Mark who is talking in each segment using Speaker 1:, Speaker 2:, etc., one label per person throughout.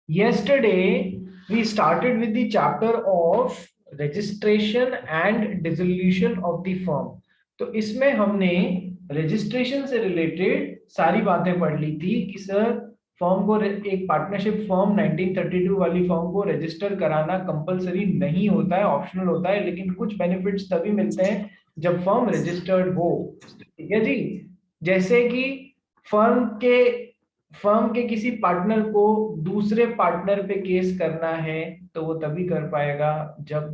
Speaker 1: Yesterday we started with the chapter of registration and dissolution of the firm. तो इसमें हमने registration से related सारी बातें पढ़ ली थी कि सर फर्म को एक पार्टनरशिप फर्म 1932 वाली फर्म को रजिस्टर कराना कंपलसरी नहीं होता है, ऑप्शनल होता है, लेकिन कुछ बेनिफिट्स तभी मिलते हैं जब फर्म रजिस्टर्ड हो। ठीक है जी। जैसे कि फर्म के किसी पार्टनर को दूसरे पार्टनर पे केस करना है तो वो तभी कर पाएगा जब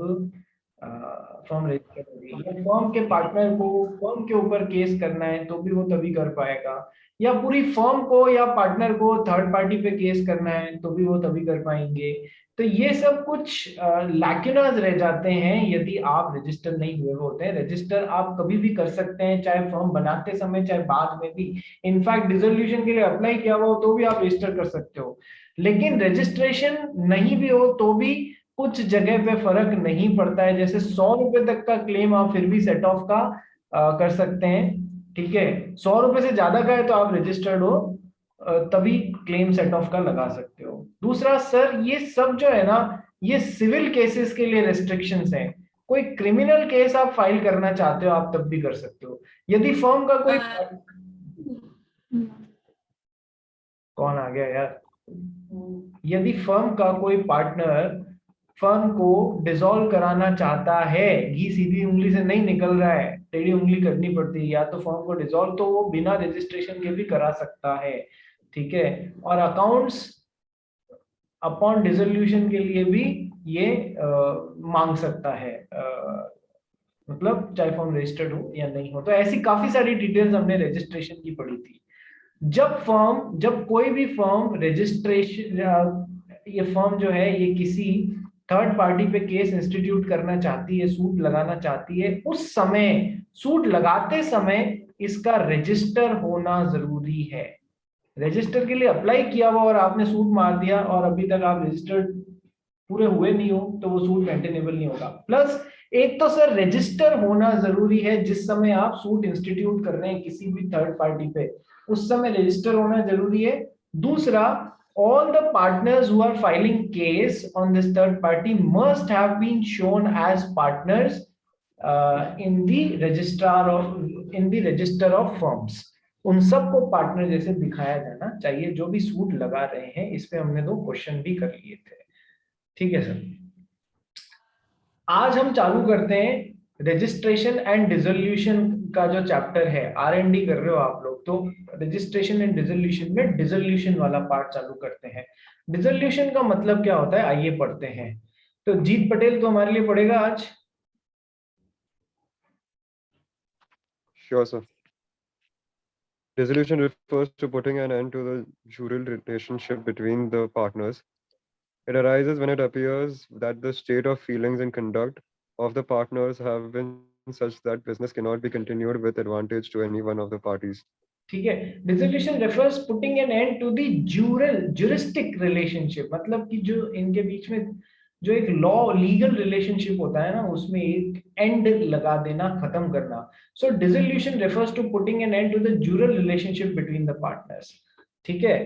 Speaker 1: फर्म रजिस्टर होगी, या फर्म के पार्टनर को फर्म के ऊपर केस करना है तो भी वो तभी कर पाएगा, या पूरी फर्म को या पार्टनर को थर्ड पार्टी पे केस करना है तो भी वो तभी कर पाएंगे। तो ये सब कुछ लैक्यूनाज रह जाते हैं यदि आप रजिस्टर नहीं हुए होते हैं। रजिस्टर आप कभी भी कर सकते हैं, चाहे फर्म बनाते समय चाहे बाद में भी। इनफैक्ट डिसोल्यूशन के लिए अप्लाई किया हुआ हो तो भी आप रजिस्टर कर सकते हो, लेकिन रजिस्ट्रेशन नहीं भी हो तो भी कुछ जगह पे फर्क नहीं पड़ता है। जैसे 100 रुपए तक का क्लेम आप फिर भी सेट ऑफ का कर सकते हैं। ठीक है, 100 रुपए से ज्यादा का है तो आप रजिस्टर्ड हो, तभी क्लेम सेट ऑफ का लगा सकते हो। दूसरा, सर ये सब जो है ना, ये सिविल केसेस के लिए रेस्ट्रिक्शंस हैं। कोई क्रिमिनल केस आप फाइल करना चाहते हो आप तब भी कर सकते हो। यदि फर्म का कोई कौन आ गया यार, यदि फर्म का कोई पार्टनर फर्म को डिसॉल्व कराना चाहता है, घी सीधी उंगली से नहीं निकल रहा है, टेढ़ी उंगली करनी पड़ती है, या तो फर्म को डिसॉल्व तो वो बिना रजिस्ट्रेशन के भी करा सकता है। ठीक है, और अकाउंट्स अपॉन डिसोल्यूशन के लिए भी ये मांग सकता है, मतलब चाहे फर्म रजिस्टर्ड हो या नहीं हो। तो ऐसी काफी सारी डिटेल्स हमने रजिस्ट्रेशन की पढ़ी थी। जब कोई भी फर्म रजिस्ट्रेशन, ये फर्म जो है ये किसी थर्ड पार्टी पे केस इंस्टीट्यूट करना चाहती है, सूट लगाना चाहती है, उस समय सूट लगाते समय इसका रजिस्टर होना जरूरी है। रजिस्टर के लिए अप्लाई किया हुआ और आपने सूट मार दिया और अभी तक आप रजिस्टर्ड पूरे हुए नहीं हो तो वो सूट मेंटेनेबल नहीं होगा। प्लस एक तो सर रजिस्टर होना जरूरी है, जिस समय आप सूट इंस्टीट्यूट कर रहे हैं किसी भी थर्ड पार्टी पे उस समय रजिस्टर होना जरूरी है। दूसरा, all the partners who are filing case on this third party must have been shown as partners in the register of firms। उन सबको पार्टनर जैसे दिखाया जाना चाहिए जो भी सूट लगा रहे हैं। इस पे हमने 2 क्वेश्चन भी कर लिए थे। ठीक है सर, आज हम चालू करते हैं रजिस्ट्रेशन एंड डिसोल्यूशन का जो चैप्टर है। R&D कर रहे हो आप लोग तो रजिस्ट्रेशन एंड डिसोल्यूशन में डिसोल्यूशन वाला पार्ट चालू करते हैं। डिसोल्यूशन का मतलब क्या होता है आइए पढ़ते हैं। तो जीत पटेल तो हमारे लिए पढ़ेगा आज।
Speaker 2: Sure, sir. Dissolution refers to putting an end to the jural relationship between the partners. It arises when it appears that the state of feelings and conduct of the partners have been such that business cannot be continued with advantage to any one of the parties.
Speaker 1: ठीक है, dissolution refers putting an end to the juristic relationship, मतलब कि जो इनके बीच में जो एक law legal relationship होता है ना उसमें एक एंड लगा देना, खत्म करना। So dissolution refers to putting an end to the jural relationship between the partners. ठीक है,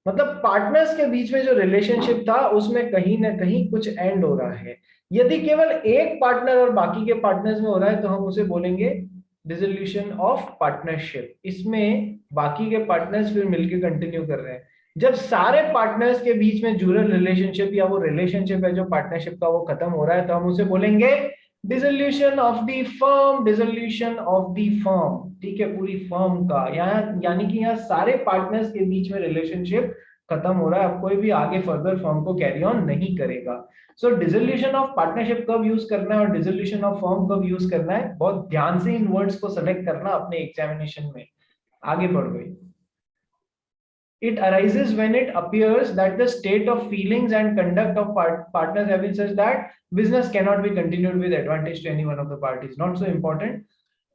Speaker 1: मतलब पार्टनर्स के बीच में जो रिलेशनशिप था उसमें कहीं ना कहीं कुछ एंड हो रहा है। यदि केवल एक पार्टनर और बाकी के पार्टनर्स में हो रहा है तो हम उसे बोलेंगे डिसोल्यूशन ऑफ पार्टनरशिप। इसमें बाकी के पार्टनर्स फिर मिलकर कंटिन्यू कर रहे हैं। जब सारे पार्टनर्स के बीच में जुरल रिलेशनशिप या वो रिलेशनशिप है जो पार्टनरशिप का वो खत्म हो रहा है तो हम उसे बोलेंगे dissolution of the firm, dissolution of the firm. ठीक है, पूरी फर्म का, यहाँ यानी कि यहाँ सारे पार्टनर्स के बीच में रिलेशनशिप खत्म हो रहा है। अब कोई भी आगे फर्दर फर्म को कैरी ऑन नहीं करेगा। सो डिसोल्यूशन ऑफ पार्टनरशिप कब यूज करना है और डिसोल्यूशन ऑफ फर्म कब यूज करना है, बहुत ध्यान से इन वर्ड्स को सेलेक्ट करना अपने एग्जामिनेशन में। आगे बढ़ गई। It arises when it appears that the state of feelings and conduct of partners have been such that business cannot be continued with advantage to any one of the parties. Not so important.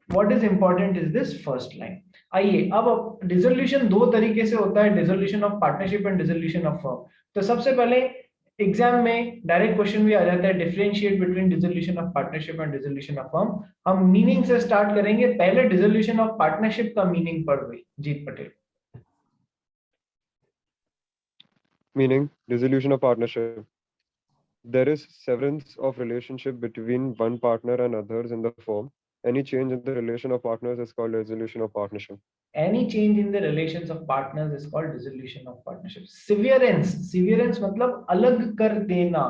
Speaker 1: What is important is this first line. आइए अब dissolution 2 तरीके से होता है, dissolution of partnership and dissolution of firm. तो सबसे पहले exam में डायरेक्ट क्वेश्चन भी आ जाता है, differentiate between dissolution of partnership and dissolution of firm. हम मीनिंग से स्टार्ट करेंगे। पहले डिसोल्यूशन ऑफ पार्टनरशिप का मीनिंग पढ़ गई जीत Patel.
Speaker 2: Meaning dissolution of partnership. There is severance of relationship between one partner and others in the firm. Any change in the relation of partners is called dissolution of partnership.
Speaker 1: Any change in the relations of partners is called dissolution of partnership. Severance मतलब अलग कर देना,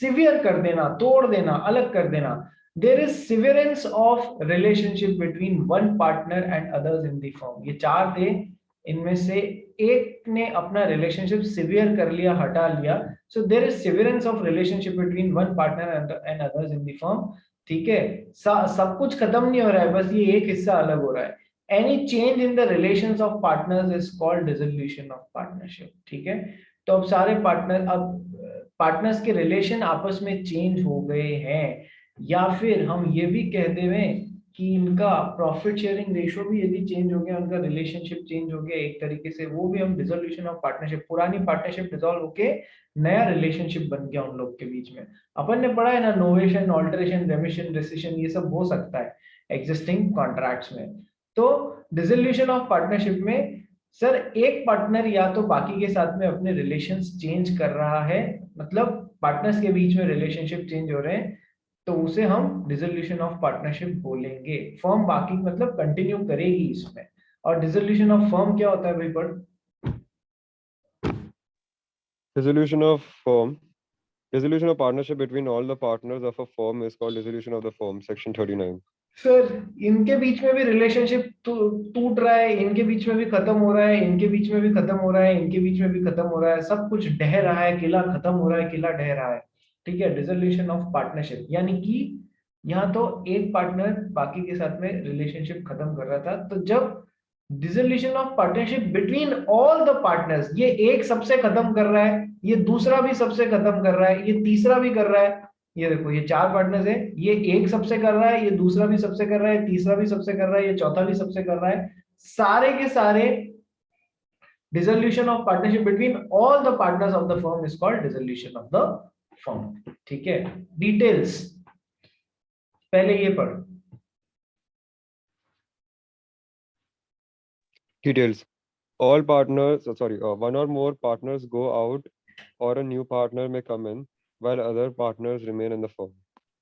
Speaker 1: severe कर देना, तोड़ देना, अलग कर देना. There is severance of relationship between one partner and others in the firm. ये चार थे, इनमें से एक ने अपना relationship severe कर लिया, हटा लिया. So there is severance of relationship between one partner and others in the firm. ठीक है, सब कुछ खत्म नहीं हो रहा है, बस ये एक हिस्सा अलग हो रहा है. Any change in the relations of partners is called dissolution of partnership. ठीक है, तो अब सारे पार्टनर, अब पार्टनर्स के रिलेशन आपस में चेंज हो गए हैं, या फिर हम ये भी कह दें कि इनका प्रॉफिट शेयरिंग रेशियो भी यदि चेंज हो गया, उनका रिलेशनशिप चेंज हो गया एक तरीके से, वो भी हम डिसोल्यूशन ऑफ पार्टनरशिप, पुरानी पार्टनरशिप डिसॉल्व होके नया रिलेशनशिप बन गया उन लोग के बीच में. अपन ने पढ़ा है ना, नोवेशन, ऑल्टरेशन, रेमिशन, रेसिशन, ये सब हो सकता है एग्जिस्टिंग कॉन्ट्रैक्ट्स में. तो डिसोल्यूशन ऑफ पार्टनरशिप में सर एक पार्टनर या तो बाकी के साथ में अपने रिलेशंस चेंज कर रहा है, मतलब पार्टनर्स के बीच में रिलेशनशिप चेंज हो रहे हैं, तो उसे हम डिसोल्यूशन ऑफ पार्टनरशिप बोलेंगे. फर्म बाकी मतलब कंटिन्यू करेगी इसमें. और डिसोल्यूशन ऑफ फर्म क्या होता है भाई? पर
Speaker 2: Dissolution of firm. Dissolution of partnership between all the partners of a firm is called dissolution of the firm, section 39.
Speaker 1: Sir इनके बीच में भी रिलेशनशिप टूट रहा है, इनके बीच में भी खत्म हो रहा है, इनके बीच में भी खत्म हो रहा है, इनके बीच में भी खत्म हो रहा है, सब कुछ ढह रहा है, किला खत्म हो रहा है, किला ढह रहा है. ठीक है, डिसोल्यूशन ऑफ पार्टनरशिप, यानी कि यहाँ तो एक पार्टनर बाकी के साथ में रिलेशनशिप खत्म कर रहा था, तो जब dissolution of partnership between all the partners, ये एक सबसे खत्म कर रहा है, ये दूसरा भी सबसे खत्म कर रहा है, ये तीसरा भी कर रहा है. ये देखो, ये चार पार्टनर्स है, ये एक सबसे कर रहा है, ये दूसरा भी सबसे कर रहा है, तीसरा भी सबसे कर रहा है, ये चौथा भी सबसे कर रहा है. सारे के सारे dissolution of partnership between all the partners of the firm is called dissolution of the firm. ठीक है, डिटेल्स पहले ये पढ़.
Speaker 2: Details. All partners, one or more partners go out or a new partner may come in while other partners remain in the firm.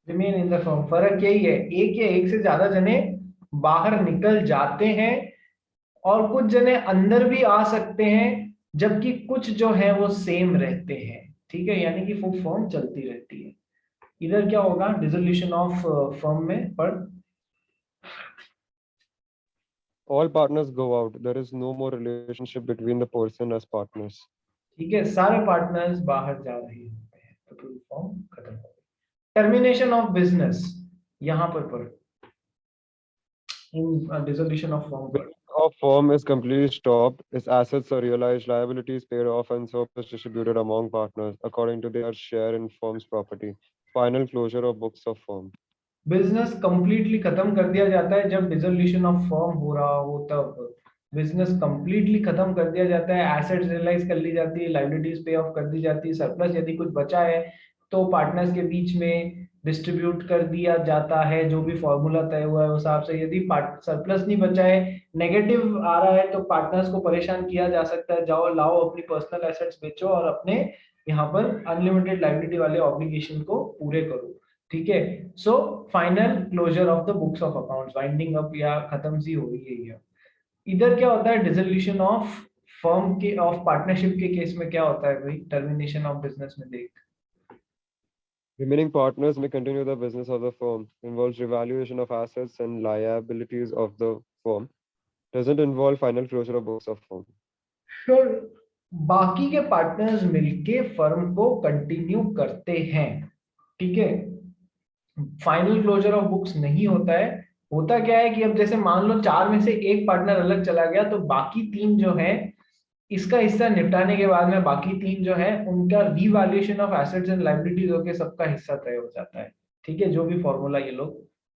Speaker 1: Remain in the firm, फर्क यही है, एक या एक से ज्यादा जने बाहर निकल जाते हैं और कुछ जने अंदर भी आ सकते हैं, जबकि कुछ जो है वो सेम रहते हैं. ठीक है, यानी कि वो फर्म चलती रहती है. इधर क्या होगा डिसोल्यूशन ऑफ फर्म में? पर
Speaker 2: All partners go out. There is no more relationship between the person as partners.
Speaker 1: ठीक है, सारे पार्टनर्स बाहर जा रहे होते हैं, तो पूरी फर्म खत्म हो गई. टर्मिनेशन ऑफ बिजनेस, यहाँ पर इन डिसोल्यूशन ऑफ फर्म पर.
Speaker 2: Our firm is completely stopped. Its assets are realized, liabilities paid off, and surplus distributed among partners according to their share in firm's property. Final closure of books of firm.
Speaker 1: Business completely खत्म कर दिया जाता है जब dissolution of firm हो रहा हो, तब बिजनेस कंप्लीटली खत्म कर दिया जाता है, एसेट्स रियलाइज कर ली जाती है, लायबिलिटीज पे ऑफ कर दी जाती है, सरप्लस यदि कुछ बचा है तो पार्टनर्स के बीच में डिस्ट्रीब्यूट कर दिया जाता है, जो भी फॉर्मूला तय हुआ है उस हिसाब से. यदि सरप्लस नहीं बचा है, नेगेटिव आ रहा है, तो पार्टनर्स को परेशान किया जा सकता है, जाओ लाओ अपनी पर्सनल एसेट्स बेचो और अपने यहाँ पर अनलिमिटेड लायबिलिटी वाले ऑब्लिगेशन को पूरे करो. ठीक है, so final closure of the books of accounts, winding up या खत्म सी हो रही है. इधर क्या होता है डिसोल्यूशन ऑफ फर्म के, ऑफ पार्टनरशिप के केस में क्या होता है भाई? टर्मिनेशन ऑफ बिजनेस में देख.
Speaker 2: Remaining partners may continue the business of the firm. Involves revaluation of assets and liabilities of the firm. Doesn't involve final closure of books of firm.
Speaker 1: Sure. बाकी के partners मिलके firm को continue करते हैं. ठीक है, फाइनल क्लोजर ऑफ बुक्स नहीं होता है. होता क्या है कि अब जैसे मान लो चार में से एक पार्टनर अलग चला गया, तो बाकी तीन जो है इसका हिस्सा निपटाने के बाद में बाकी तीन जो है उनका revaluation of assets and liabilities होके सबका हिस्सा तय हो जाता है. ठीक है, जो भी फॉर्मूला ये लोग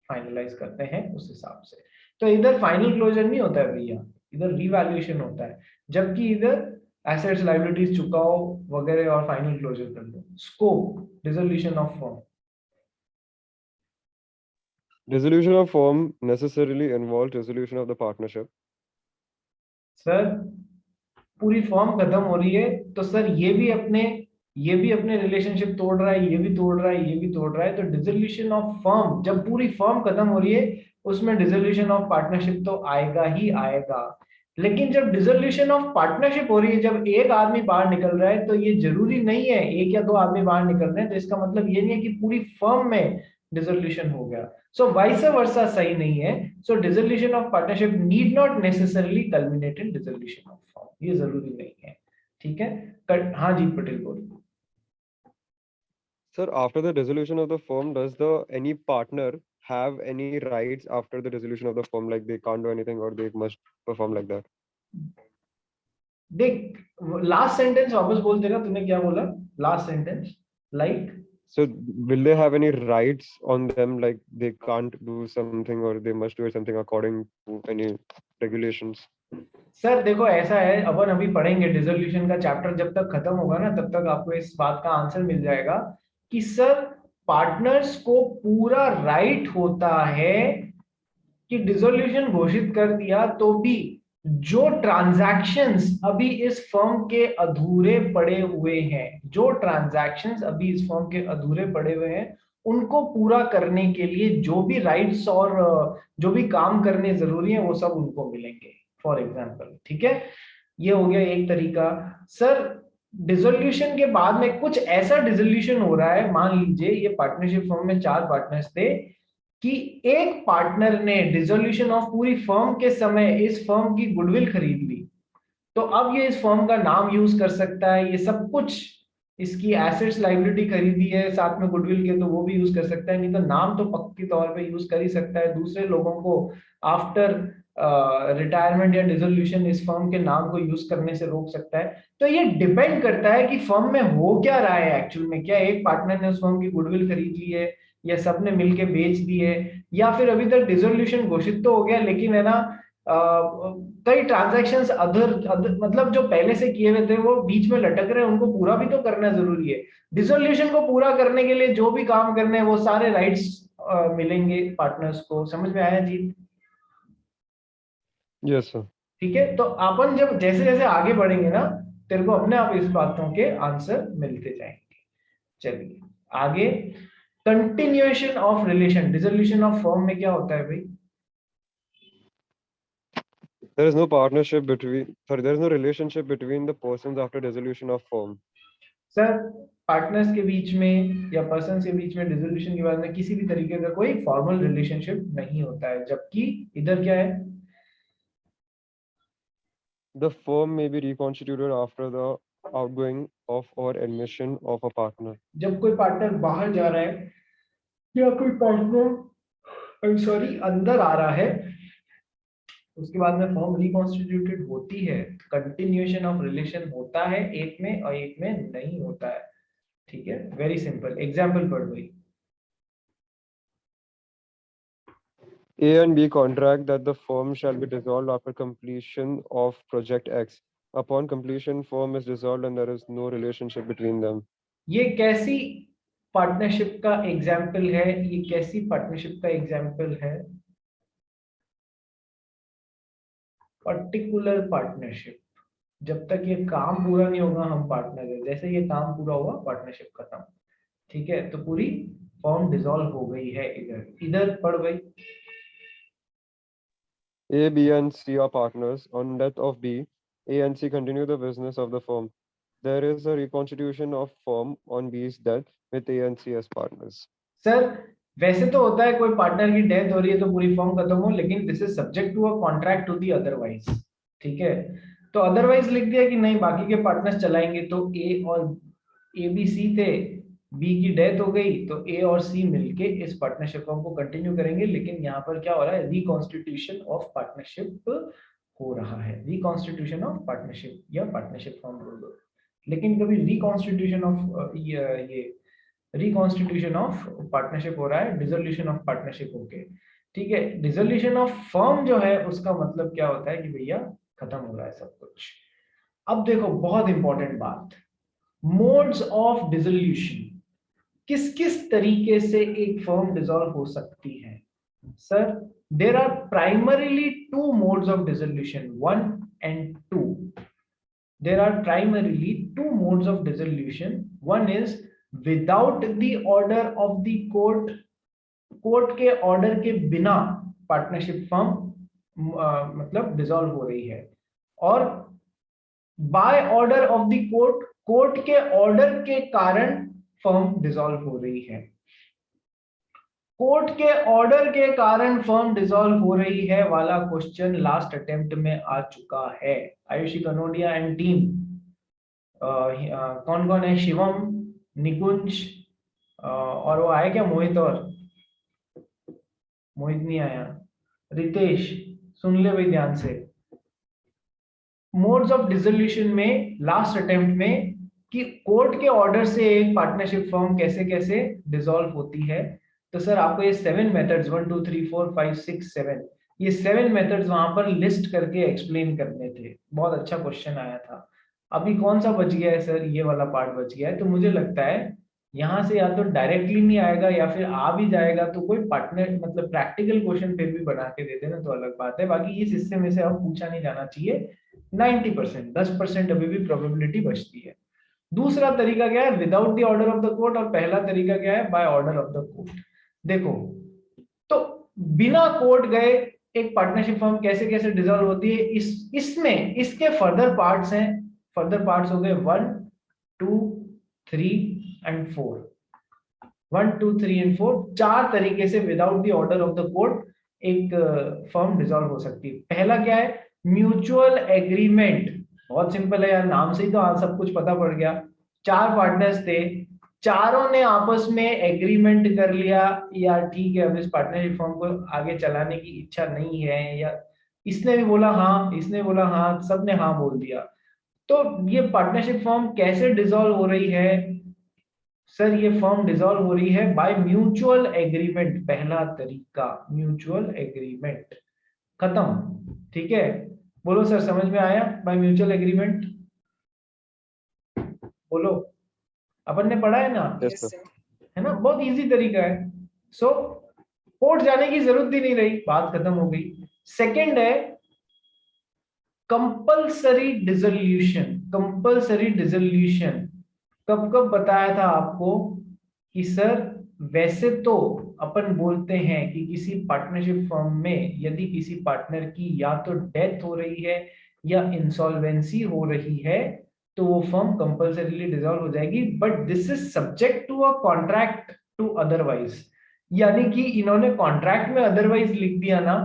Speaker 1: फाइनलाइज करते हैं उस हिसाब से. तो इधर फाइनल क्लोजर नहीं होता है भैया, इधर रीवैल्यूएशन होता है, जबकि इधर एसेट्स लायबिलिटीज चुकाओ वगैरह और फाइनल क्लोजर कर दो. Scope dissolution of firm.
Speaker 2: Dissolution of firm necessarily involves dissolution of the partnership.
Speaker 1: Sir पूरी फर्म खत्म हो रही है, तो सर ये भी अपने रिलेशनशिप तोड़ रहा है, ये भी तोड़ रहा है, ये भी तोड़ रहा है। तो डिसोल्यूशन ऑफ फर्म, जब पूरी फर्म खत्म हो रही है, उसमें डिसोल्यूशन ऑफ पार्टनरशिप तो आएगा ही आएगा। लेकिन जब डिसोल्यूशन ऑफ पार्टनरशिप हो रही है, जब एक आदमी बाहर निकल रहा है, तो ये जरूरी नहीं है एक या दो आदमी बाहर निकल रहे हैं तो इसका मतलब ये नहीं है कि पूरी फर्म में डिसोल्यूशन हो गया। सो वाइस वर्सा सही नहीं है। So dissolution of partnership need not necessarily culminate in dissolution of firm, ये जरूरी नहीं है। ठीक है। हाँ जी पटेल बोलिए।
Speaker 2: Sir, after the dissolution of the firm, does the any partner have any rights after the dissolution of the firm? Like they can't do anything or they must perform like that?
Speaker 1: देख, last sentence वापस बोल देना, तूने क्या बोला last sentence? Like
Speaker 2: So will they have any rights on them? Like they can't do something or they must do something according to any regulations?
Speaker 1: Sir देखो ऐसा है, अपन अभी पढ़ेंगे डिसोल्यूशन का चैप्टर, जब तक खत्म होगा ना तब तक आपको इस बात का आंसर मिल जाएगा कि सर पार्टनर्स को पूरा राइट होता है कि डिसोल्यूशन घोषित कर दिया तो भी जो ट्रांजैक्शंस अभी इस फर्म के अधूरे पड़े हुए हैं, जो ट्रांजैक्शंस अभी इस फर्म के अधूरे पड़े हुए हैं, उनको पूरा करने के लिए जो भी राइट्स और जो भी काम करने जरूरी है वो सब उनको मिलेंगे, फॉर एग्जाम्पल। ठीक है, ये हो गया एक तरीका। सर डिसोल्यूशन के बाद में कुछ ऐसा डिसोल्यूशन हो रहा है, मान लीजिए ये पार्टनरशिप फर्म में 4 पार्टनर्स थे कि एक पार्टनर ने डिसोल्यूशन ऑफ पूरी फर्म के समय इस फर्म की गुडविल खरीद ली, तो अब ये इस फर्म का नाम यूज कर सकता है, ये सब कुछ इसकी एसेट्स लायबिलिटी खरीदी है साथ में गुडविल के, तो वो भी यूज कर सकता है, नहीं तो नाम तो पक्की तौर पे यूज कर ही सकता है, दूसरे लोगों को आफ्टर रिटायरमेंट या डिसोल्यूशन इस फर्म के नाम को यूज करने से रोक सकता है। तो ये डिपेंड करता है कि फर्म में हो क्या रहा है एक्चुअल में, क्या एक पार्टनर ने उस फर्म की गुडविल खरीद ली है या सबने मिलके बेच दी है, या फिर अभी तक डिसोल्यूशन घोषित तो हो गया लेकिन है ना कई ट्रांजैक्शंस अदर मतलब जो पहले से किए हुए थे वो बीच में लटक रहे हैं, उनको पूरा भी तो करना जरूरी है। डिसोल्यूशन को पूरा करने के लिए जो भी काम करने हैं वो सारे राइट्स मिलेंगे पार्टनर्स को। समझ में आया जी?
Speaker 2: Yes, sir.
Speaker 1: ठीक है, तो अपन जब जैसे जैसे आगे बढ़ेंगे ना, तेरे को अपने आप इस बातों के आंसर मिलते जाएंगे। चलिए आगे, continuation of relation, dissolution of firm में क्या होता है भाई?
Speaker 2: There is no partnership between, sorry, there is no relationship between the persons after dissolution of firm.
Speaker 1: Sir partners के बीच में या पर्सन्स के बीच में डिसोल्यूशन के बाद में किसी भी तरीके का कोई फॉर्मल रिलेशनशिप नहीं होता है, जबकि इधर क्या है?
Speaker 2: The firm may be reconstituted after the outgoing of or admission of a partner.
Speaker 1: जब कोई पार्टनर बाहर जा रहा है या कोई पार्टनर सॉरी अंदर आ रहा है, उसके बाद में फॉर्म रिकॉन्स्टिट्यूटेड होती है, कंटिन्यूएशन ऑफ रिलेशन होता है एक में और एक में नहीं होता है। ठीक है, वेरी सिंपल एग्जांपल पढ़ भाई।
Speaker 2: A and B contract that the firm shall be dissolved after completion of project X. Upon completion, firm is dissolved and there is no relationship between them.
Speaker 1: ये कैसी पार्टनरशिप का example है? ये कैसी partnership का example है? Particular partnership. जब तक ये काम पूरा नहीं होगा हम पार्टनर है, जैसे ये काम पूरा हुआ पार्टनरशिप खत्म। ठीक है, तो पूरी फॉर्म डिसॉल्व हो गई है। इधर इधर पढ़ भाई।
Speaker 2: A, B, and C are partners. On death of B, A and C continue the business of the firm. There is a reconstitution of firm on B's death with A and C as partners.
Speaker 1: Sir वैसे तो होता है कोई partner की death हो रही है तो पूरी फॉर्म खत्म हो, लेकिन this is subject to a contract to the otherwise. ठीक है, तो अदरवाइज लिख दिया कि नहीं बाकी के पार्टनर्स चलाएंगे, तो ए और ए बी सी थे, बी की डेथ हो गई तो ए और सी मिलके इस पार्टनरशिप फॉर्म को कंटिन्यू करेंगे। लेकिन यहाँ पर क्या हो रहा है, रिकॉन्स्टिट्यूशन ऑफ पार्टनरशिप हो रहा है, रिकॉन्स्टिट्यूशन ऑफ पार्टनरशिप या पार्टनरशिप फॉर्म बोल दो। लेकिन कभी रिकॉन्स्टिट्यूशन ऑफ ये रिकॉन्स्टिट्यूशन ऑफ पार्टनरशिप हो रहा है, डिसोल्यूशन ऑफ पार्टनरशिप होके। ठीक है, डिसोल्यूशन ऑफ फर्म जो है उसका मतलब क्या होता है कि भैया खत्म हो रहा है सब कुछ। अब देखो बहुत इंपॉर्टेंट बात, मोड्स ऑफ डिसोल्यूशन, किस किस तरीके से एक फर्म डिसॉल्व हो सकती है? Sir there are primarily two modes of dissolution, 1 and 2। there are primarily two modes of dissolution. One is without the order of the court, court के ऑर्डर के बिना पार्टनरशिप फर्म मतलब डिसॉल्व हो रही है, और by order of the court, court के order के कारण फर्म डिसॉल्व हो रही है। कोर्ट के ऑर्डर के कारण फर्म डिसॉल्व हो रही है वाला क्वेश्चन लास्ट अटेम्प्ट में आ चुका है। आयुषी कनोडिया एंड टीम, कौन कौन है? शिवम, निकुंज, और वो आए क्या? मोहित, और मोहित नहीं आया। रितेश, सुन ले भाई ध्यान से। मोड्स ऑफ डिसोल्यूशन में लास्ट अटेम्प्ट में कि कोर्ट के ऑर्डर से एक पार्टनरशिप फर्म कैसे कैसे डिसॉल्व होती है, तो सर आपको ये 7 मेथड्स 1 2 3 4 5 6 7 ये 7 मेथड्स वहां पर लिस्ट करके एक्सप्लेन करने थे। बहुत अच्छा क्वेश्चन आया था। अभी कौन सा बच गया है सर? ये वाला पार्ट बच गया है। तो मुझे लगता है यहाँ से या तो डायरेक्टली नहीं आएगा या फिर आ भी जाएगा तो कोई पार्टनर मतलब प्रैक्टिकल क्वेश्चन फिर भी बना के दे देना तो अलग बात है। बाकी इस हिस्से में से अब पूछा नहीं जाना चाहिए। 90%, 10% अभी भी प्रोबेबिलिटी बचती है। दूसरा तरीका क्या है? Without the order of the court, और पहला तरीका क्या है? By order of the court. देखो, तो बिना कोर्ट गए एक पार्टनरशिप फर्म कैसे कैसे डिसॉल्व होती है, इसमें इसके फर्दर पार्ट्स हैं। फर्दर पार्ट्स हो गए 1 2 3 एंड 4। 1 2 3 एंड 4 चार तरीके से without the order of the court एक फर्म डिसॉल्व हो सकती है। पहला क्या है? Mutual agreement. बहुत सिंपल है यार, नाम से ही तो आज सब कुछ पता पड़ गया। चार पार्टनर्स थे, चारों ने आपस में एग्रीमेंट कर लिया, यार ठीक है अब इस पार्टनरशिप फर्म को आगे चलाने की इच्छा नहीं है, या इसने भी बोला हाँ, इसने बोला हाँ, सबने हाँ बोल दिया। तो ये पार्टनरशिप फर्म कैसे डिसॉल्व हो रही है? सर ये फर्म डिसॉल्व हो रही है बाय म्यूचुअल एग्रीमेंट। पहला तरीका म्यूचुअल एग्रीमेंट, खत्म। ठीक है, बोलो सर समझ में आया? बाय म्यूचुअल एग्रीमेंट बोलो, अपन ने पढ़ा है ना?
Speaker 2: Yes, sir.
Speaker 1: है ना, बहुत इजी तरीका है। सो कोर्ट जाने की जरूरत ही नहीं रही, बात खत्म हो गई। सेकंड है कंपल्सरी डिसोल्यूशन। कंपल्सरी डिसोल्यूशन कब कब बताया था आपको कि सर वैसे तो अपन बोलते हैं कि किसी पार्टनरशिप फर्म में यदि किसी पार्टनर की या तो डेथ हो रही है या इंसॉल्वेंसी हो रही है तो वो फर्म कंपल्सरीली डिसॉल्व हो जाएगी, but this is subject to a contract to otherwise. यानी कि इन्होंने कॉन्ट्रैक्ट में अदरवाइज लिख दिया ना,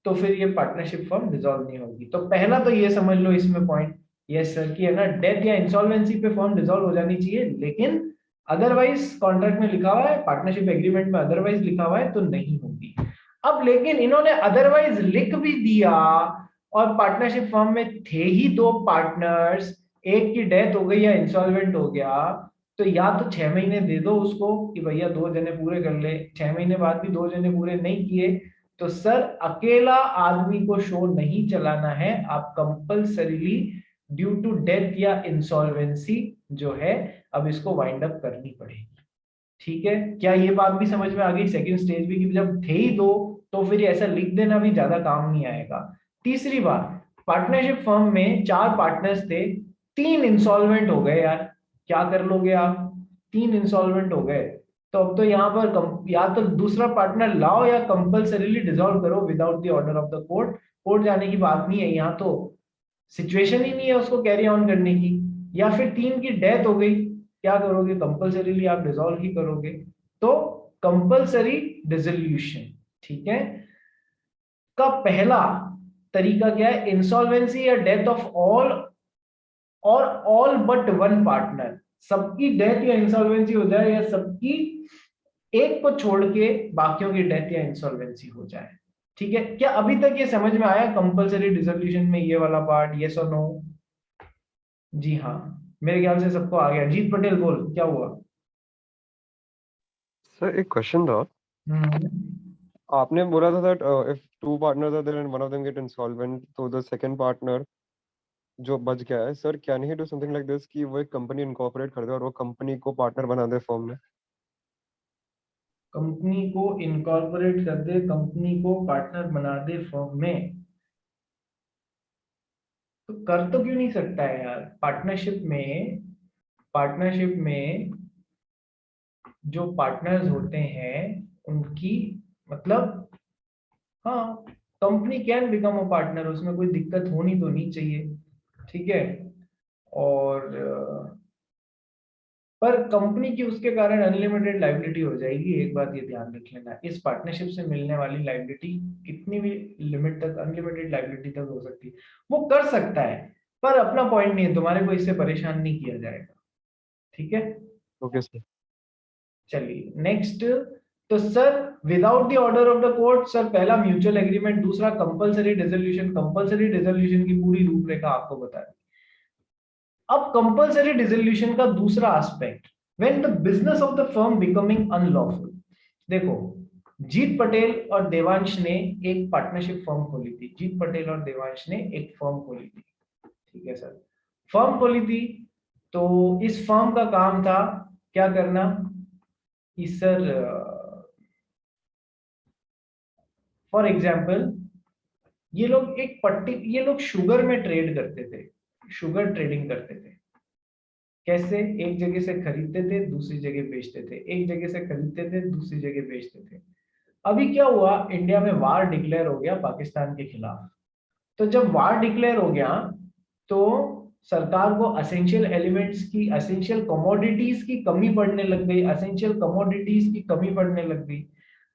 Speaker 1: तो फिर ये पार्टनरशिप फर्म डिसॉल्व नहीं होगी। तो पहला तो ये समझ लो इसमें पॉइंट, यस सर, कि है ना डेथ या इंसॉल्वेंसी पे फर्म डिसॉल्व हो जानी चाहिए, लेकिन अदरवाइज कॉन्ट्रैक्ट में लिखा हुआ है, पार्टनरशिप एग्रीमेंट में अदरवाइज लिखा हुआ है तो नहीं होगी। अब लेकिन इन्होंने अदरवाइज लिख भी दिया और पार्टनरशिप फर्म में थे ही दो पार्टनर्स, एक की डेथ हो गई या इंसॉल्वेंट हो गया, तो या तो 6 महीने दे दो उसको कि भैया 2 जने पूरे कर ले। 6 महीने बाद भी 2 जने पूरे नहीं किए तो सर अकेला आदमी को शो नहीं चलाना है, आप कंपल्सरीली ड्यू टू डेथ या इंसॉल्वेंसी जो है अब इसको वाइंड अप करनी पड़ेगी। ठीक है, क्या ये बात भी समझ में आ गई? सेकंड स्टेज भी कि जब थे ही दो तो फिर ऐसा लिख देना भी ज्यादा काम नहीं आएगा। तीसरी बात, पार्टनरशिप फर्म में 4 पार्टनर्स थे, 3 इंसॉल्वेंट हो गए यार, क्या कर लोगे आप? 3 इंसॉल्वेंट हो गए, तो अब तो यहाँ पर या तो दूसरा पार्टनर लाओ या कंपल्सरीली डिसॉल्व करो without the order of the court. Court जाने की बात नहीं है यहाँ, तो सिचुएशन ही नहीं है उसको कैरी ऑन करने की। या फिर 3 की डेथ हो गई, क्या करोगे? कंपल्सरीली आप डिसॉल्व ही करोगे। तो कंपल्सरी डिसोल्यूशन, ठीक है, का पहला तरीका क्या है? इंसॉल्वेंसी या डेथ ऑफ ऑल और ऑल बट वन पार्टनर। सबकी डेथ या इंसॉल्वेंसी हो जाए या सबकी एक को छोड़ के बाकियों की डेथ या इंसॉल्वेंसी हो जाए। ठीक है, क्या अभी तक ये समझ में आया कंपल्सरी डिसोल्यूशन में ये वाला पार्ट? यस और नो? जी हाँ, मेरे ख्याल से सबको आ गया। जीत पटेल बोल, क्या हुआ?
Speaker 2: Sir, एक question था। आपने बोला था that if two partners are there and one of them get insolvent, तो the second partner जो बच गया है, sir can he do something like this कि वो एक कंपनी इनकॉर्पोरेट कर दे और वो कंपनी को पार्टनर बना दे फर्म में?
Speaker 1: कंपनी को इनकॉर्पोरेट कर दे, कंपनी को पार्टनर बना दे फर्म में? तो कर तो क्यों नहीं सकता है यार? पार्टनरशिप में जो पार्टनर्स होते हैं उनकी, मतलब, हाँ, company can become a partner, उसमें कोई दिक्कत होनी तो नहीं चाहिए, ठीक है। और पर कंपनी की उसके कारण अनलिमिटेड लाइबिलिटी हो जाएगी, एक बात ये ध्यान रख लेना। इस पार्टनरशिप से मिलने वाली लाइबिलिटी कितनी भी लिमिट तक, अनलिमिटेड लाइबिलिटी तक हो सकती है। वो कर सकता है, पर अपना पॉइंट नहीं है, तुम्हारे को इससे परेशान नहीं किया जाएगा, ठीक है।
Speaker 2: Okay sir.
Speaker 1: चलिए नेक्स्ट। तो sir without the order of the court, sir पहला म्यूचुअल एग्रीमेंट, दूसरा कंपलसरी डिसोल्यूशन। कंपलसरी डिसोल्यूशन की पूरी रूपरेखा आपको बता दी। अब कंपलसरी डिसोल्यूशन का दूसरा aspect, when the business of the firm becoming unlawful. देखो, जीत पटेल और देवांश ने एक पार्टनरशिप फर्म खोली थी। जीत पटेल और देवांश ने एक फर्म खोली थी, ठीक है सर। फर्म खोली थी, तो इस फर्म का काम था क्या करना कि सर, फॉर एग्जाम्पल, ये लोग शुगर में ट्रेड करते थे, शुगर ट्रेडिंग करते थे। कैसे? एक जगह से खरीदते थे, दूसरी जगह बेचते थे, एक जगह से खरीदते थे, दूसरी जगह बेचते थे। अभी क्या हुआ, इंडिया में वार डिक्लेयर हो गया पाकिस्तान के खिलाफ। तो जब वार डिक्लेयर हो गया, तो सरकार को असेंशियल एलिमेंट्स की, असेंशियल कमोडिटीज की कमी पड़ने लग गई, असेंशियल कमोडिटीज की कमी पड़ने लग गई।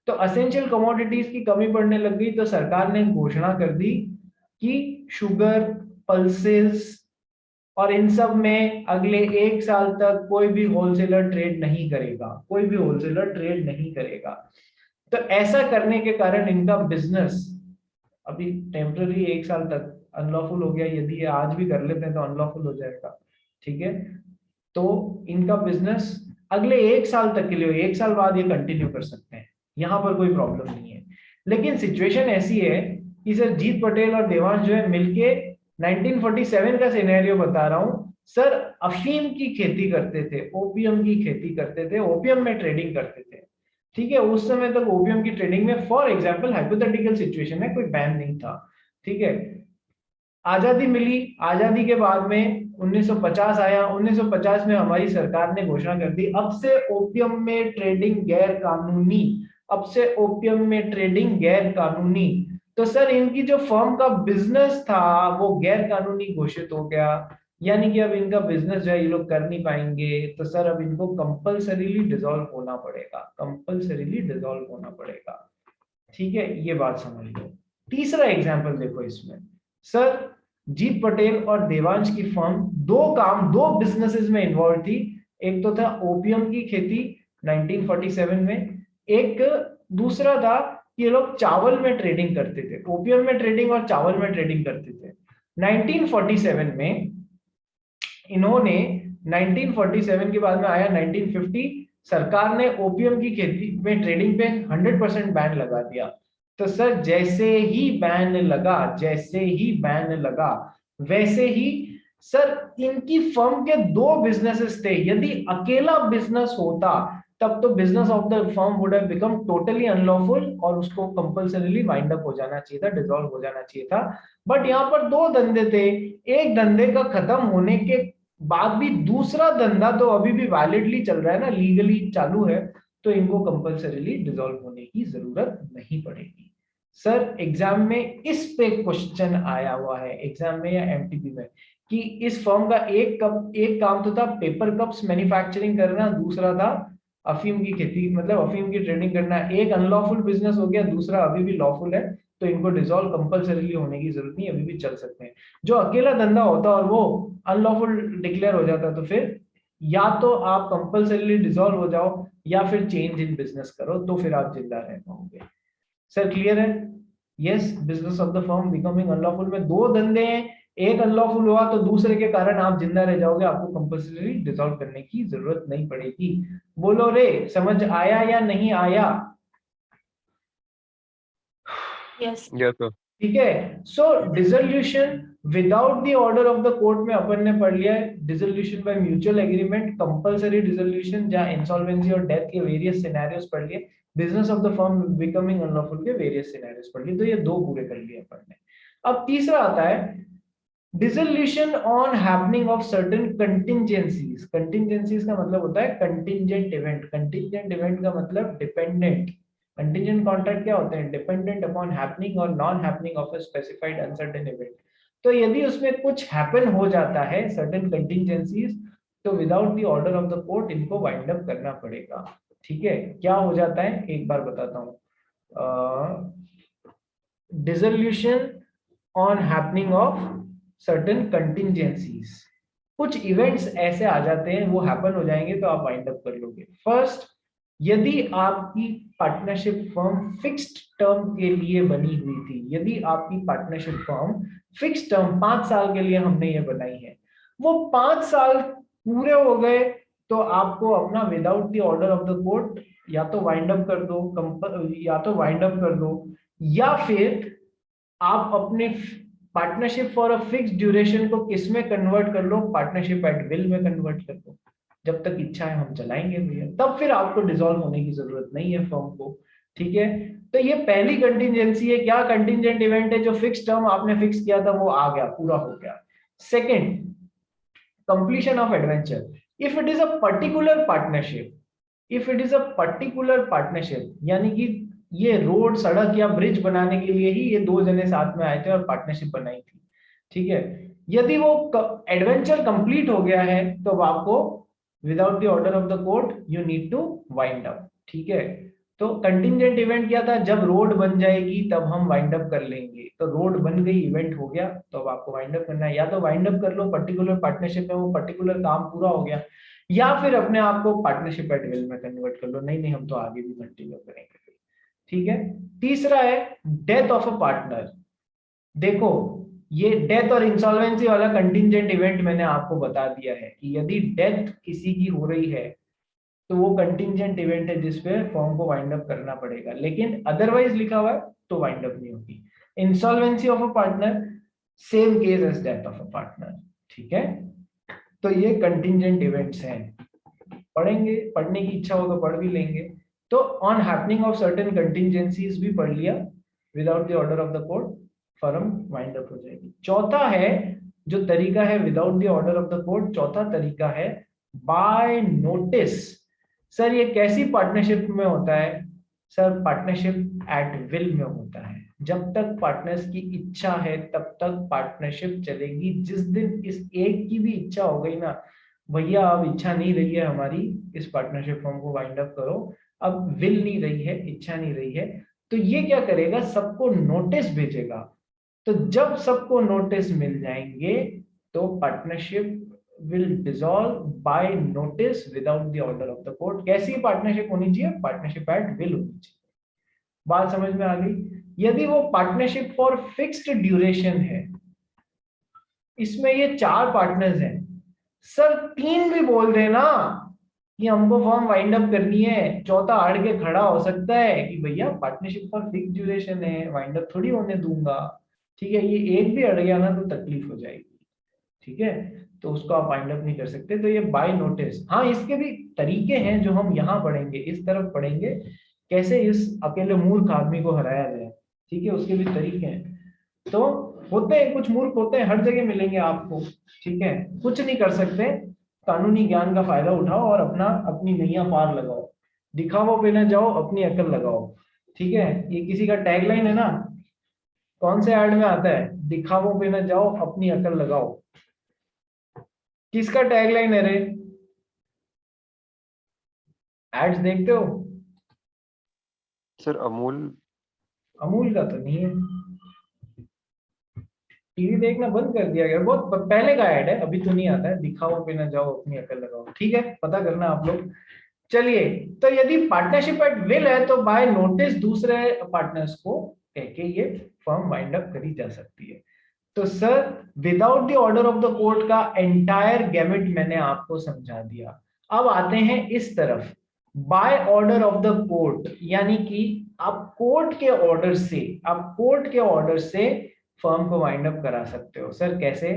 Speaker 1: तो असेंशियल कमोडिटीज की कमी पड़ने लग गई, तो सरकार ने घोषणा कर दी कि शुगर, पल्सेस और इन सब में अगले 1 साल तक कोई भी होलसेलर ट्रेड नहीं करेगा, कोई भी होलसेलर ट्रेड नहीं करेगा। तो ऐसा करने के कारण इनका बिजनेस अभी टेम्पररी 1 साल तक अनलॉफुल हो गया। यदि ये आज भी कर लेते हैं तो अनलॉफुल हो जाएगा, ठीक है। तो इनका बिजनेस अगले 1 साल तक के लिए, 1 साल बाद ये कंटिन्यू कर सकते हैं, यहां पर कोई प्रॉब्लम नहीं है। लेकिन सिचुएशन ऐसी है कि सर जीत पटेल और देवांश जो है मिलके 1947 का सिनेरियो बता रहा हूं सर, अफीम की खेती करते थे, ओपियम की खेती करते थे, ओपियम में ट्रेडिंग करते थे, ठीक है। उस समय तक ओपियम की ट्रेडिंग में, फॉर एग्जांपल हाइपोथेटिकल सिचुएशन है, कोई बैन नहीं था, ठीक है। आजादी मिली, आजादी के बाद में 1950 आया, 1950 में हमारी सरकार ने घोषणा कर दी अब से ओपियम में ट्रेडिंग गैर कानूनी, अब से ओपियम में ट्रेडिंग गैर कानूनी। तो सर इनकी जो फर्म का बिजनेस था वो गैर कानूनी घोषित हो गया, यानी कि अब इनका बिजनेस जो है ये लोग कर नहीं पाएंगे। तो सर अब इनको कंपल्सरीली डिसॉल्व होना पड़ेगा, कंपल्सरीली डिसॉल्व होना पड़ेगा, ठीक है। ये बात समझ लो। तीसरा एग्जांपल देखो इसमें, सर जीत पटेल और देवांश की फर्म दो बिजनेसेस में इन्वॉल्व थी। एक तो था ओपियम की खेती 1947 में, एक दूसरा था कि ये लोग चावल में ट्रेडिंग करते थे, ओपियम में ट्रेडिंग और चावल में ट्रेडिंग करते थे। 1947 में इन्होंने, 1947 के बाद में आया 1950, सरकार ने ओपियम की खेती में ट्रेडिंग पे 100% बैन लगा दिया। तो सर जैसे ही बैन लगा, जैसे ही बैन लगा, वैसे ही सर इनकी फर्म के दो बिजनेसेस थे। यदि अकेला बिजनेस होता तब तो business of the firm would have become totally unlawful और उसको कंपल्सरीली वाइंड अप हो जाना चाहिए था, डिसॉल्व हो जाना चाहिए था। बट यहाँ पर दो धंधे थे, एक धंधे का खत्म होने के बाद भी दूसरा धंधा तो अभी भी वैलिडली चल रहा है ना, लीगली चालू है, तो इनको कंपल्सरीली डिसॉल्व होने की जरूरत नहीं पड़ेगी। सर एग्जाम में इस पे क्वेश्चन आया हुआ है, एग्जाम में या एमटीपी में, कि इस फर्म का एक काम तो था पेपर कप्स मैन्युफैक्चरिंग करना, दूसरा था अफीम की खेती, मतलब अफीम की ट्रेडिंग करना। एक अनलॉफुल बिजनेस हो गया, दूसरा अभी भी लॉफुल है, तो इनको डिसॉल्व कंपल्सरीली होने की जरूरत नहीं, अभी भी चल सकते हैं। जो अकेला धंधा होता और वो अनलॉफुल डिक्लेयर हो जाता तो फिर या तो आप कंपल्सरीली डिसॉल्व हो जाओ या फिर चेंज इन बिजनेस करो, तो फिर आप जिंदा रह पाओगे। सर क्लियर है? Yes, business of the firm becoming unlawful में दो धंधे हैं, एक अनलॉफुल हुआ तो दूसरे के कारण आप जिंदा रह जाओगे, आपको कंपल्सरी डिसॉल्व करने की जरूरत नहीं पड़ेगी। बोलो रे, समझ आया या नहीं आया?
Speaker 3: Yes
Speaker 2: yes sir.
Speaker 1: ठीक है। So dissolution without the order of the court में अपन ने पढ़ लिया है, dissolution by mutual agreement, compulsory dissolution जहां इंसॉल्वेंसी और डेथ के वेरियस सिनेरियोस पढ़ लिए, business of the firm becoming unlawful के वेरियस सिनेरियोस पढ़ लिए। तो ये दो पूरे कर लिए अपन ने। अब तीसरा आता है dissolution on happening of certain contingencies, contingencies का मतलब होता है कंटिंजेंट इवेंट, कंटिंजेंट इवेंट का मतलब डिपेंडेंट, कंटिंजेंट कॉन्ट्रैक्ट क्या होते हैं, डिपेंडेंट अपॉन हैपनिंग और non happening of a specified uncertain event. तो यदि उसमें कुछ हैपन हो जाता है सर्टेन कंटिंजेंसीज, तो without the order of the court इनको वाइंड अप करना पड़ेगा। ठीक है, क्या हो जाता है एक बार बताता हूँ। Dissolution on happening of certain contingencies, कुछ इवेंट्स ऐसे आ जाते हैं वो हैपन हो जाएंगे तो आप वाइंड अप कर लोगे। फर्स्ट, यदि आपकी पार्टनरशिप फर्म फिक्स्ड टर्म के लिए बनी हुई थी, यदि आपकी पार्टनरशिप फर्म फिक्स्ड टर्म 5 साल के लिए हमने ये बनाई है, वो 5 साल पूरे हो गए, तो आपको अपना without the order of the court या तो वाइंड अप कर दो, या तो वाइंड अप कर दो, या फिर आप अपने partnership for a fix duration को किस में कन्वर्ट कर लो, पार्टनरशिप एट विल में कन्वर्ट कर लो। जब तक इच्छा है हम चलाएंगे भैया, तब फिर आपको डिसॉल्व होने की जरूरत नहीं है फर्म को। ठीक है, तो ये पहली कंटिंजेंसी है। क्या कंटिंजेंट इवेंट है, जो फिक्स टर्म आपने फिक्स किया था वो आ गया, पूरा हो गया। Second, completion of adventure. If it is a particular partnership, if it is a particular partnership, यानी कि ये रोड सड़क या ब्रिज बनाने के लिए ही ये दो जने साथ में आए थे और पार्टनरशिप बनाई थी। ठीक है, यदि वो एडवेंचर कंप्लीट हो गया है तो आपको without the order of the court you need to wind up. ठीक है, तो कंटिंजेंट इवेंट क्या था, जब रोड बन जाएगी तब हम वाइंड अप कर लेंगे, तो रोड बन गई, इवेंट हो गया, तो अब आपको वाइंड अप करना है। या तो वाइंड अप कर लो पर्टिकुलर पार्टनरशिप में, वो पर्टिकुलर काम पूरा हो गया, या फिर अपने आप को पार्टनरशिप एट विल में कन्वर्ट कर लो, नहीं नहीं हम तो आगे भी कंटिन्यू करेंगे। ठीक है, तीसरा है डेथ ऑफ अ पार्टनर। देखो, ये डेथ और इंसॉल्वेंसी वाला कंटिंजेंट इवेंट मैंने आपको बता दिया है कि यदि डेथ किसी की हो रही है तो वो कंटिंजेंट इवेंट है जिसपे फॉर्म को वाइंड अप करना पड़ेगा, लेकिन अदरवाइज लिखा हुआ है तो वाइंड अप नहीं होगी। Insolvency of a partner, same case as death of a partner. ठीक है, तो ये कंटिंजेंट इवेंट्स हैं, पढ़ेंगे, पढ़ने की इच्छा हो तो पढ़ भी लेंगे। तो ऑन हैपनिंग ऑफ सर्टेन कंटिंजेंसीज भी पढ़ लिया, without the order of the court firm wind up हो जाएगी। चौथा है, जो तरीका है without the order of the court, चौथा तरीका है बाय नोटिस। सर ये कैसी पार्टनरशिप में होता है, सर पार्टनरशिप एट विल में होता है। जब तक पार्टनर्स की इच्छा है तब तक पार्टनरशिप चलेगी, जिस दिन इस एक की भी इच्छा हो गई ना, भैया अब इच्छा नहीं रही है हमारी, इस पार्टनरशिप फॉर्म को वाइंड अप करो, अब विल नहीं रही है, इच्छा नहीं रही है, तो ये क्या करेगा, सबको नोटिस भेजेगा। तो जब सबको नोटिस मिल जाएंगे तो partnership will dissolve by notice without the order of the court. कैसी पार्टनरशिप होनी चाहिए, पार्टनरशिप एट विल होनी चाहिए। बात समझ में आ गई। यदि वो पार्टनरशिप फॉर फिक्स्ड ड्यूरेशन है, इसमें ये 4 पार्टनर्स हैं, सर 3 भी बोल देना कि हमको फॉर्म वाइंड अप करनी है, चौथा अड़ के खड़ा हो सकता है कि भैया पार्टनरशिप फॉर फिक्स ड्यूरेशन है, वाइंड अप थोड़ी होने दूंगा। ठीक है, ये एक भी अड़ गया ना तो तकलीफ हो जाएगी। ठीक है, तो उसको आप वाइंड अप नहीं कर सकते। तो ये बाय नोटिस, हाँ इसके भी तरीके हैं जो हम यहाँ पढ़ेंगे, इस तरफ पढ़ेंगे, कैसे इस अकेले मूर्ख आदमी को हराया जाए। ठीक है, उसके भी तरीके हैं। तो होते हैं, कुछ मूर्ख होते हैं, हर जगह मिलेंगे आपको। ठीक है, कुछ नहीं कर सकते, कानूनी ज्ञान का फायदा उठाओ और अपना अपनी नैया पार लगाओ, दिखावो पे ना जाओ, अपनी अकल लगाओ। ठीक है, ये किसी का टैगलाइन है ना, कौन से ऐड में आता है, दिखावो पे ना जाओ, अपनी अकल लगाओ। किसका टैगलाइन है रे, एड्स देखते हो?
Speaker 2: सर अमूल।
Speaker 1: अमूल का तो नहीं है, टीवी देखना बंद कर दिया गया, बहुत पहले का ऐड है, अभी तो नहीं आता है, दिखाओ पे ना जाओ, अपनी अकल लगाओ। ठीक है, पता करना आप लोग। चलिए, तो यदि पार्टनरशिप एट विल है तो बाय नोटिस दूसरे पार्टनर्स को कह के ये फर्म वाइंड अप करी जा सकती है। तो sir without the order of the court का एंटायर गैमेट मैंने आपको समझा दिया। अब आते हैं इस तरफ, by order of the court, यानी कि आप कोर्ट के ऑर्डर से, आप कोर्ट के ऑर्डर से फर्म को वाइंड अप करा सकते हो। सर कैसे,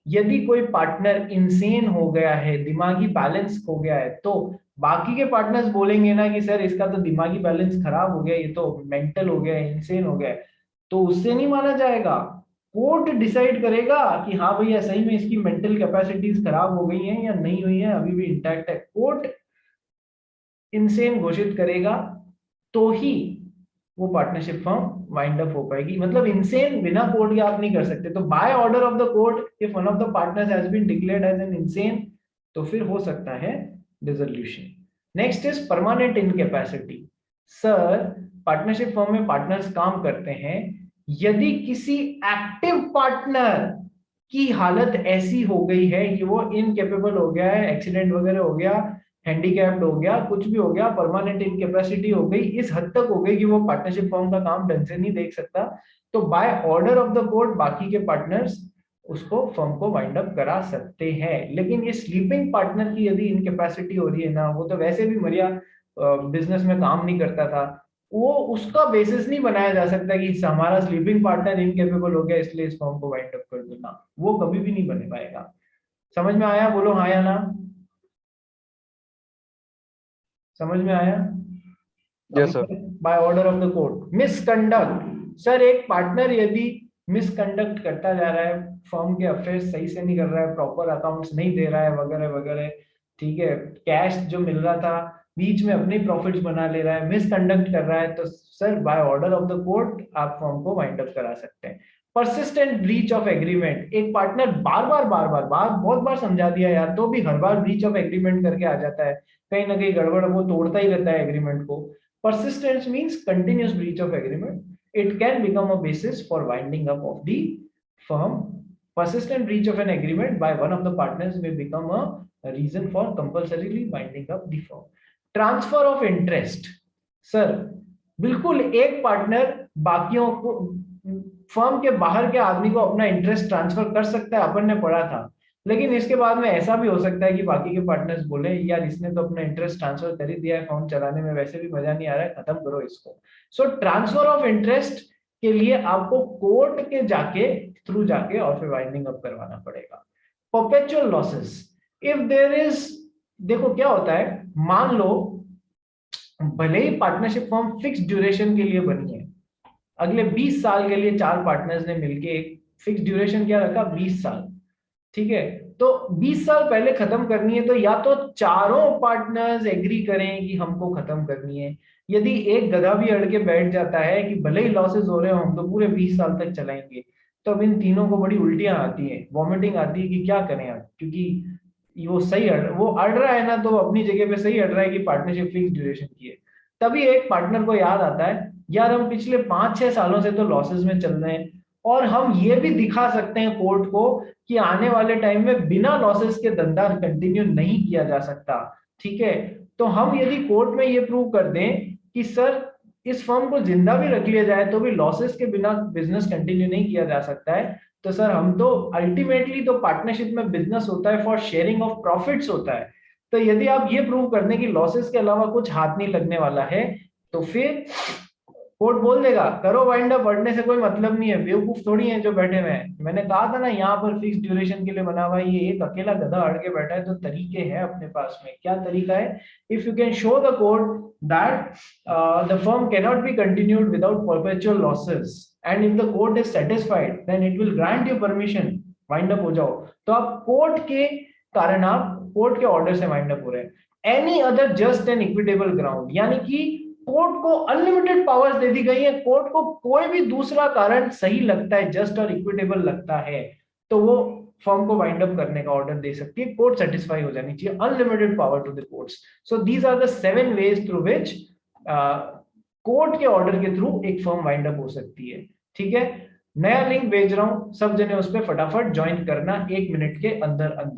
Speaker 1: यदि कोई पार्टनर इंसेन हो गया है, दिमागी बैलेंस खो गया है, तो बाकी के पार्टनर्स बोलेंगे ना कि सर इसका तो दिमागी बैलेंस खराब हो गया, ये तो मेंटल हो गया, इंसेन हो गया है, तो उससे नहीं माना जाएगा। कोर्ट डिसाइड करेगा कि हाँ भैया सही में इसकी मेंटल कैपेसिटीज खराब हो गई हैं या नहीं हुई हैं, अभी भी इंटैक्ट है। कोर्ट इनसेन घोषित करेगा तो ही वो पार्टनरशिप फर्म वाइंड अप हो पाएगी। मतलब इनसेन बिना कोर्ट के आप नहीं कर सकते। तो by order of the court if one of the partners has been declared as an insane, तो फिर हो सकता है dissolution. Next is permanent incapacity. Sir partnership firm में पार्टनर्स काम करते हैं, यदि किसी एक्टिव पार्टनर की हालत ऐसी हो गई है कि वो इनकेपेबल हो गया है, एक्सीडेंट वगैरह हो गया, हैंडीकैप्ड हो गया, कुछ भी हो गया, परमानेंट इनकैपेसिटी हो गई, इस हद तक हो गई कि वो पार्टनरशिप फर्म का काम ढंग से नहीं देख सकता, तो by order of the court बाकी के पार्टनर्स उसको फर्म को वाइंड अप करा सकते हैं। लेकिन ये स्लीपिंग पार्टनर की यदि इनकैपेसिटी हो रही है ना, वो तो वैसे भी मरिया बिजनेस में काम नहीं करता था, वो उसका बेसिस नहीं बनाया जा सकता कि हमारा स्लीपिंग पार्टनर इनकेपेबल हो गया इसलिए इस फर्म को वाइंड अप कर दो ना, वो कभी भी नहीं बने पाएगा। समझ में आया? बोलो हाँ या ना। समझ में आया?
Speaker 2: Yes, sir.
Speaker 1: By order of the court. Misconduct. Sir एक पार्टनर यदि मिसकंडक्ट करता जा रहा है, फर्म के अफेयर्स सही से नहीं कर रहा है, प्रॉपर अकाउंट्स नहीं दे रहा है वगैरह वगैरह, ठीक है, कैश जो मिल रहा था बीच में अपने प्रॉफिट्स बना ले रहा है, मिसकंडक्ट कर रहा है, तो sir by order of the court आप फर्म को वाइंड अप करा सकते हैं। Persistent breach of agreement. एक पार्टनर बार बहुत बार समझा दिया यार, तो भी हर बार ब्रीच ऑफ एग्रीमेंट करके आ जाता है, कहीं ना कहीं गड़बड़, वो तोड़ता ही रहता है एग्रीमेंट को। Persistence means continuous breach of agreement. It can become a basis for winding up of the firm. Persistent breach of an agreement by one of the partners may become a reason for compulsorily winding up the firm. Transfer of interest. Sir, बिल्कुल एक partner बाकियों को, firm के बाहर के आदमी को अपना इंटरेस्ट ट्रांसफर कर सकता है, अपन ने पढ़ा था। लेकिन इसके बाद में ऐसा भी हो सकता है कि बाकी के पार्टनर्स बोले यार इसने तो अपना इंटरेस्ट ट्रांसफर कर ही दिया है, फॉर्म चलाने में वैसे भी मजा नहीं आ रहा है, खत्म करो इसको। सो ट्रांसफर ऑफ इंटरेस्ट के लिए आपको कोर्ट के थ्रू जाके और फिर वाइंडिंग अप करवाना पड़ेगा। Perpetual losses. If there is, देखो क्या होता है, मान लो भले ही पार्टनरशिप फॉर्म फिक्स ड्यूरेशन के लिए बनी है, अगले 20 साल के लिए चार पार्टनर्स ने मिलके एक फिक्स ड्यूरेशन क्या रखा, 20 साल, ठीक है। तो 20 साल पहले खत्म करनी है, तो या तो चारों पार्टनर्स एग्री करें कि हमको खत्म करनी है। यदि एक गधा भी अड़ के बैठ जाता है कि भले ही लॉसेस हो रहे हो हम तो पूरे 20 साल तक चलाएंगे, तो अब इन तीनों को बड़ी उल्टियां आती हैं, वॉमिटिंग आती है कि क्या करें अब, क्योंकि वो अड़ रहा है ना, तो वो अपनी जगह पे सही अड़ रहा है कि पार्टनरशिप फिक्स ड्यूरेशन की है। तभी एक पार्टनर को याद आता है यार हम पिछले 5-6 सालों से तो लॉसेस में चल रहे हैं, और हम ये भी दिखा सकते हैं कोर्ट को कि आने वाले टाइम में बिना लॉसेस के धंधा कंटिन्यू नहीं किया जा सकता, ठीक है। तो हम यदि कोर्ट में ये प्रूव कर दें कि सर इस फर्म को जिंदा भी रख लिया जाए तो भी लॉसेस के बिना बिजनेस कंटिन्यू नहीं किया जा सकता है, तो सर हम तो अल्टीमेटली तो पार्टनरशिप में बिजनेस होता है फॉर शेयरिंग ऑफ प्रॉफिट्स होता है। तो यदि आप ये प्रूव कर दें कि लॉसेस के अलावा कुछ हाथ नहीं लगने वाला है, तो फिर कोर्ट बोल देगा करो वाइंड अप, बढ़ने से कोई मतलब नहीं है, बेवकूफ थोड़ी है जो बैठे हुए हैं। मैंने कहा था ना यहाँ पर फिक्स ड्यूरेशन के लिए बना हुआ है, ये एक अकेला गधा अड़ के बैठा है, तो तरीके हैं अपने पास में। क्या तरीका है? If you can show the court that the firm can not be continued without perpetual losses and if the court is satisfied then it will grant you permission, wind up हो जाओ। तो आप कोर्ट के कारण, आप court के order से wind up हो रहे हैं। Any other just and equitable ground, यानी कि कोर्ट को अनलिमिटेड पावर्स दे दी गई है, कोर्ट को कोई भी दूसरा कारण सही लगता है, जस्ट और इक्विटेबल लगता है, तो वो फर्म को वाइंड अप करने का ऑर्डर दे सकती है। कोर्ट सेटिस्फाई हो जानी चाहिए, unlimited power to the courts. So these are the 7 ways through which court के ऑर्डर के थ्रू एक फर्म वाइंड अप हो सकती है, ठीक है। नया लिंक भेज रहा हूं, सब जने उस पर फटाफट ज्वाइन करना 1 मिनट के अंदर अंदर।